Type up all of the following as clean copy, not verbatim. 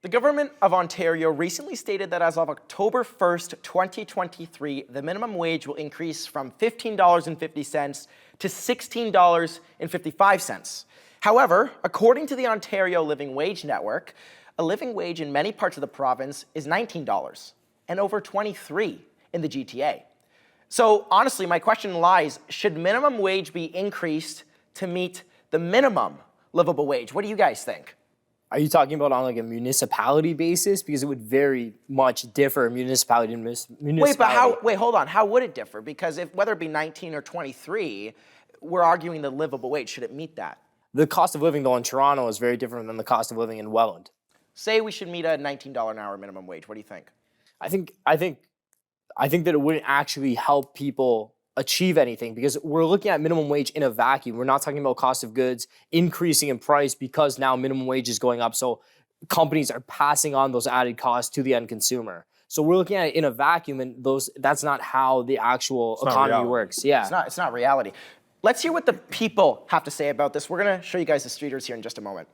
The government of Ontario recently stated that as of October 1st, 2023, the minimum wage will increase from $15.50 to $16.55. However, according to the Ontario Living Wage Network, a living wage in many parts of the province is $19 and over $23 in the GTA. So honestly, my question lies, should minimum wage be increased to meet the minimum livable wage? What do you guys think? Are you talking about on like a municipality basis? Because it would very much differ municipality to municipality. Wait, but hold on. How would it differ? Because whether it be 19 or 23, we're arguing the livable wage. Should it meet that? The cost of living, though, in Toronto is very different than the cost of living in Welland. Say we should meet a $19 an hour minimum wage. What do you think? I think that it wouldn't actually help people achieve anything because we're looking at minimum wage in a vacuum. We're not talking about cost of goods increasing in price because now minimum wage is going up. So companies are passing on those added costs to the end consumer. So we're looking at it in a vacuum, and that's not how the actual economy works. Yeah, it's not reality. Let's hear what the people have to say about this. We're gonna show you guys the streeters here in just a moment.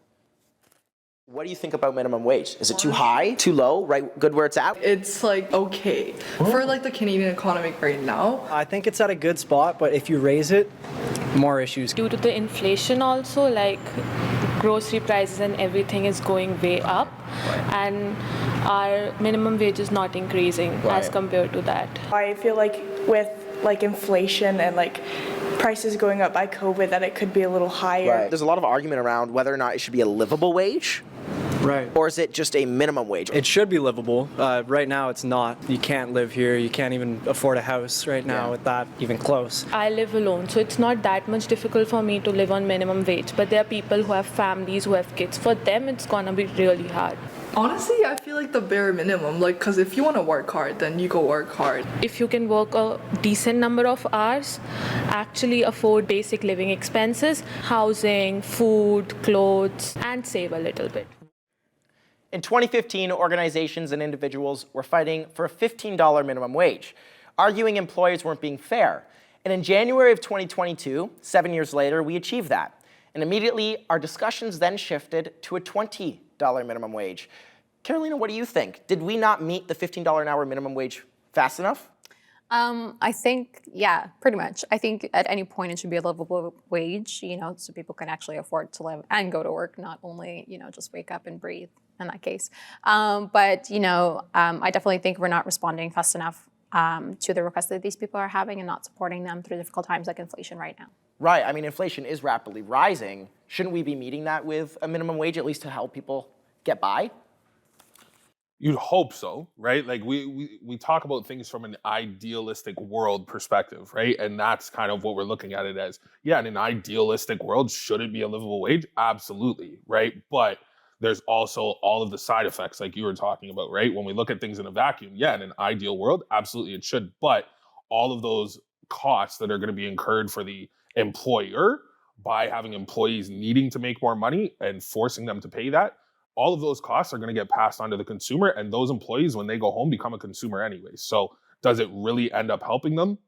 What do you think about minimum wage? Is it too high, too low, right? Good where it's at? It's like okay for like the Canadian economy right now. I think it's at a good spot, but if you raise it, more issues. Due to the inflation also, like grocery prices and everything is going way up, and our minimum wage is not increasing as compared to that. I feel like with like inflation and like prices going up by COVID that it could be a little higher. Right. There's a lot of argument around whether or not it should be a livable wage. Right. Or is it just a minimum wage? It should be livable. Right now it's not. You can't live here. You can't even afford a house right now with that even close. I live alone, so it's not that much difficult for me to live on minimum wage. But there are people who have families, who have kids. For them, it's gonna be really hard. Honestly, I feel like the bare minimum, like, because if you want to work hard, then you go work hard. If you can work a decent number of hours, actually afford basic living expenses, housing, food, clothes, and save a little bit. In 2015, organizations and individuals were fighting for a $15 minimum wage, arguing employers weren't being fair. And in January of 2022, 7 years later, we achieved that. And immediately, our discussions then shifted to a $20 minimum wage. Karolina, what do you think? Did we not meet the $15 an hour minimum wage fast enough? I think, yeah, pretty much. I think at any point it should be a livable wage, so people can actually afford to live and go to work, not only, just wake up and breathe in that case. But I definitely think we're not responding fast enough to the requests that these people are having and not supporting them through difficult times like inflation right now. Right, I mean, inflation is rapidly rising. Shouldn't we be meeting that with a minimum wage, at least to help people get by? You'd hope so, right? Like we talk about things from an idealistic world perspective, right? And that's kind of what we're looking at it as. Yeah, in an idealistic world, should it be a livable wage? Absolutely, right? But there's also all of the side effects like you were talking about, right? When we look at things in a vacuum, yeah, in an ideal world, absolutely it should. But all of those costs that are going to be incurred for the employer by having employees needing to make more money and forcing them to pay that, all of those costs are going to get passed on to the consumer, and those employees, when they go home, become a consumer anyway. So does it really end up helping them?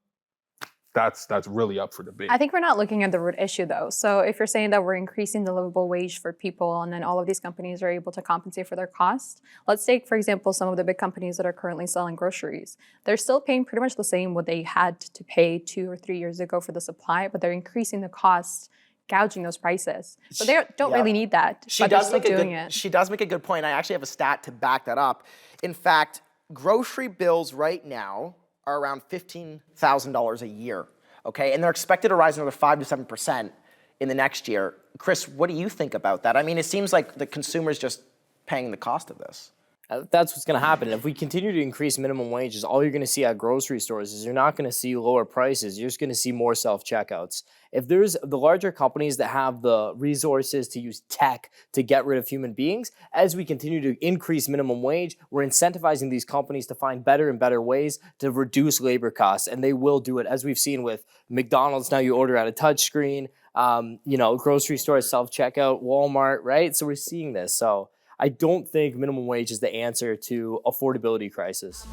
That's really up for debate. I think we're not looking at the root issue, though. So if you're saying that we're increasing the livable wage for people and then all of these companies are able to compensate for their costs, let's take, for example, some of the big companies that are currently selling groceries. They're still paying pretty much the same what they had to pay 2 or 3 years ago for the supply, but they're increasing the cost, gouging those prices. So they don't really need that, but they're still doing it. She does make a good point. I actually have a stat to back that up. In fact, grocery bills right now are around $15,000 a year, okay? And they're expected to rise another 5 to 7% in the next year. Chris, what do you think about that? I mean, it seems like the consumer's just paying the cost of this. That's what's going to happen. If we continue to increase minimum wages, all you're going to see at grocery stores is you're not going to see lower prices. You're just going to see more self-checkouts. If there's the larger companies that have the resources to use tech to get rid of human beings, as we continue to increase minimum wage, we're incentivizing these companies to find better and better ways to reduce labor costs. And they will do it, as we've seen with McDonald's. Now you order at a touch screen, grocery stores, self-checkout, Walmart, right? So we're seeing this. So I don't think minimum wage is the answer to affordability crisis.